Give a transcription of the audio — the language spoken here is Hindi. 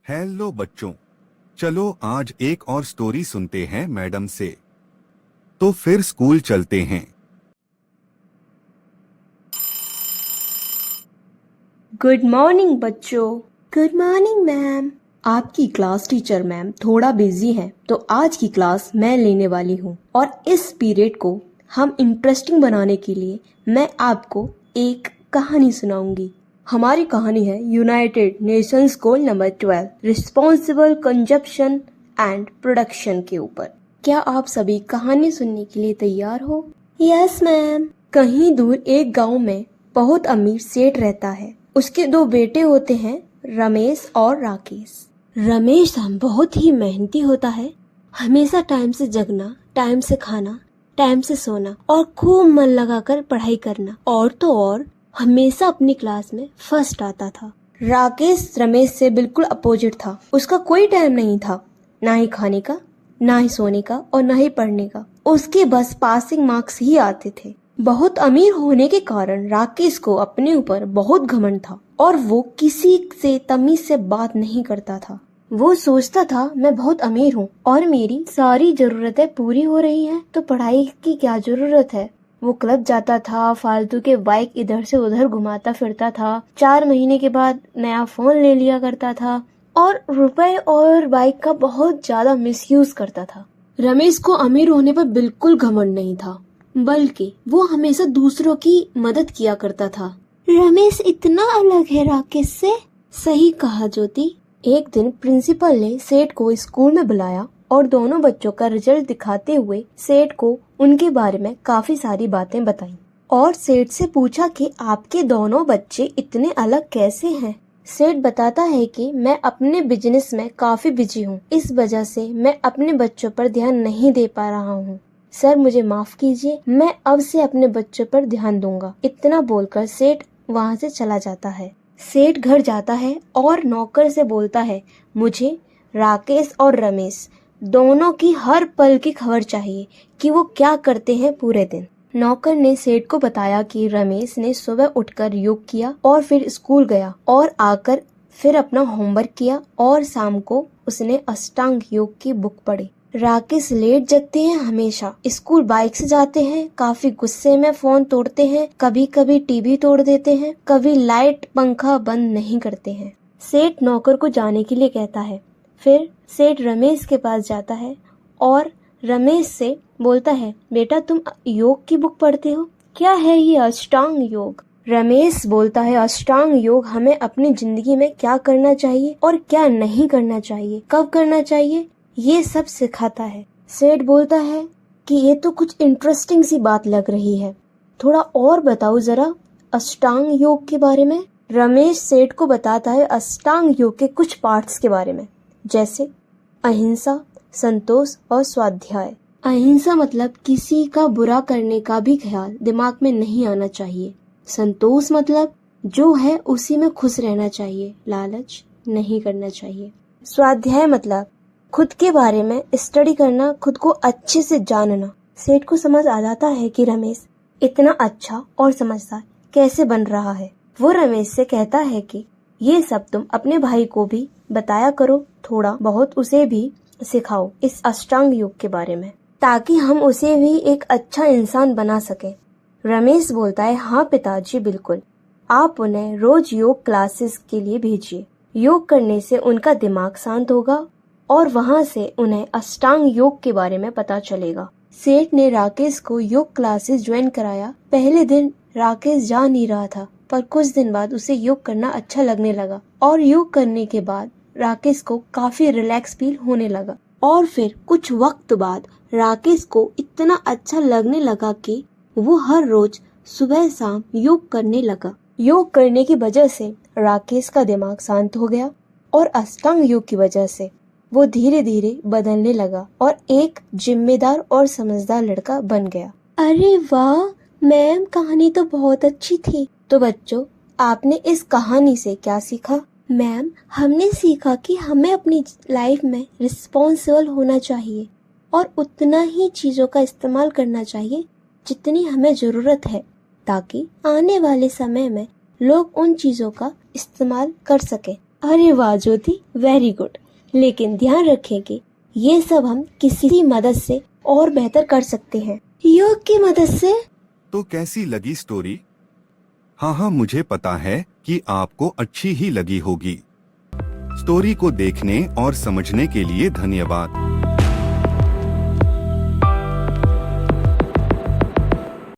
हेलो बच्चों, चलो आज एक और स्टोरी सुनते हैं मैडम से। तो फिर स्कूल चलते हैं। गुड मॉर्निंग बच्चों। Good morning ma'am. आपकी क्लास टीचर मैम थोड़ा बिजी हैं, तो आज की क्लास मैं लेने वाली हूँ और इस पीरियड को हम इंटरेस्टिंग बनाने के लिए मैं आपको एक कहानी सुनाऊंगी। हमारी कहानी है United Nations goal number 12 responsible consumption and production के ऊपर। क्या आप सभी कहानी सुनने के लिए तैयार हो? Yes ma'am. कहीं दूर एक गांव में बहुत अमीर सेठ रहता है। उसके दो बेटे होते हैं, रमेश और राकेश। रमेश हम बहुत ही मेहनती होता है, हमेशा टाइम से जगना, टाइम से खाना, टाइम से सोना और खूब मन लगाकर पढ़ाई करना, और तो और हमेशा अपनी क्लास में फर्स्ट आता था। राकेश रमेश से बिल्कुल अपोजिट था। उसका कोई टाइम नहीं था, ना ही खाने का, ना ही सोने का और ना ही पढ़ने का। उसके बस पासिंग मार्क्स ही आते थे। बहुत अमीर होने के कारण राकेश को अपने ऊपर बहुत घमंड था और वो किसी से तमीज से बात नहीं करता था। वो सोचता था मैं बहुत अमीर हूँ और मेरी सारी जरूरतें पूरी हो रही हैं, तो पढ़ाई की क्या जरूरत है। वो क्लब जाता था, फालतू के बाइक इधर से उधर घुमाता फिरता था, 4 महीने के बाद नया फोन ले लिया करता था और रुपए और बाइक का बहुत ज्यादा मिसयूज करता था। रमेश को अमीर होने पर बिल्कुल घमंड नहीं था, बल्कि वो हमेशा दूसरों की मदद किया करता था। रमेश इतना अलग है राकेश से। सही कहा ज्योति। एक दिन प्रिंसिपल ने सेठ को स्कूल में बुलाया और दोनों बच्चों का रिजल्ट दिखाते हुए सेठ को उनके बारे में काफी सारी बातें बताई और सेठ से पूछा कि आपके दोनों बच्चे इतने अलग कैसे हैं। सेठ बताता है कि मैं अपने बिजनेस में काफी बिजी हूँ, इस वजह से मैं अपने बच्चों पर ध्यान नहीं दे पा रहा हूँ। सर मुझे माफ कीजिए, मैं अब से अपने बच्चों पर ध्यान दूंगा। इतना बोलकर सेठ वहाँ से चला जाता है। सेठ घर जाता है और नौकर से बोलता है, मुझे राकेश और रमेश दोनों की हर पल की खबर चाहिए कि वो क्या करते हैं पूरे दिन। नौकर ने सेठ को बताया कि रमेश ने सुबह उठकर योग किया और फिर स्कूल गया और आकर फिर अपना होमवर्क किया और शाम को उसने अष्टांग योग की बुक पढ़ी। राकेश लेट जगते हैं, हमेशा स्कूल बाइक से जाते हैं, काफी गुस्से में फोन तोड़ते हैं, कभी कभी टीवी तोड़ देते हैं, कभी लाइट पंखा बंद नहीं करते हैं। सेठ नौकर को जाने के लिए कहता है। फिर सेठ रमेश के पास जाता है और रमेश से बोलता है, बेटा तुम योग की बुक पढ़ते हो, क्या है ये अष्टांग योग? रमेश बोलता है, अष्टांग योग हमें अपनी जिंदगी में क्या करना चाहिए और क्या नहीं करना चाहिए, कब करना चाहिए, ये सब सिखाता है। सेठ बोलता है कि ये तो कुछ इंटरेस्टिंग सी बात लग रही है, थोड़ा और बताओ जरा अष्टांग योग के बारे में। रमेश सेठ को बताता है अष्टांग योग के कुछ पार्ट्स के बारे में, जैसे अहिंसा, संतोष और स्वाध्याय। अहिंसा मतलब किसी का बुरा करने का भी ख्याल दिमाग में नहीं आना चाहिए। संतोष मतलब जो है उसी में खुश रहना चाहिए, लालच नहीं करना चाहिए। स्वाध्याय मतलब खुद के बारे में स्टडी करना, खुद को अच्छे से जानना। सेठ को समझ आ जाता है कि रमेश इतना अच्छा और समझदार कैसे बन रहा है। वो रमेश से कहता है कि ये सब तुम अपने भाई को भी बताया करो, थोड़ा बहुत उसे भी सिखाओ इस अष्टांग योग के बारे में, ताकि हम उसे भी एक अच्छा इंसान बना सके। रमेश बोलता है, हाँ पिताजी बिल्कुल, आप उन्हें रोज योग क्लासेस के लिए भेजिए। योग करने से उनका दिमाग शांत होगा और वहाँ से उन्हें अष्टांग योग के बारे में पता चलेगा। सेठ ने राकेश को योग क्लासेस ज्वाइन कराया। पहले दिन राकेश जा नहीं रहा था, पर कुछ दिन बाद उसे योग करना अच्छा लगने लगा और योग करने के बाद राकेश को काफी रिलैक्स फील होने लगा। और फिर कुछ वक्त बाद राकेश को इतना अच्छा लगने लगा कि वो हर रोज सुबह शाम योग करने लगा। योग करने की वजह से राकेश का दिमाग शांत हो गया और अष्टांग योग की वजह से वो धीरे धीरे बदलने लगा और एक जिम्मेदार और समझदार लड़का बन गया। अरे वाह मैम, कहानी तो बहुत अच्छी थी। तो बच्चों, आपने इस कहानी से क्या सीखा? मैम, हमने सीखा कि हमें अपनी लाइफ में रिस्पॉन्सिबल होना चाहिए और उतना ही चीजों का इस्तेमाल करना चाहिए जितनी हमें जरूरत है, ताकि आने वाले समय में लोग उन चीजों का इस्तेमाल कर सके। अरे वाह ज्योति, वेरी गुड। लेकिन ध्यान रखें कि ये सब हम किसी मदद से और बेहतर कर सकते हैं। योग की मदद से? तो कैसी लगी स्टोरी? हाँ, मुझे पता है कि आपको अच्छी ही लगी होगी। स्टोरी को देखने और समझने के लिए धन्यवाद।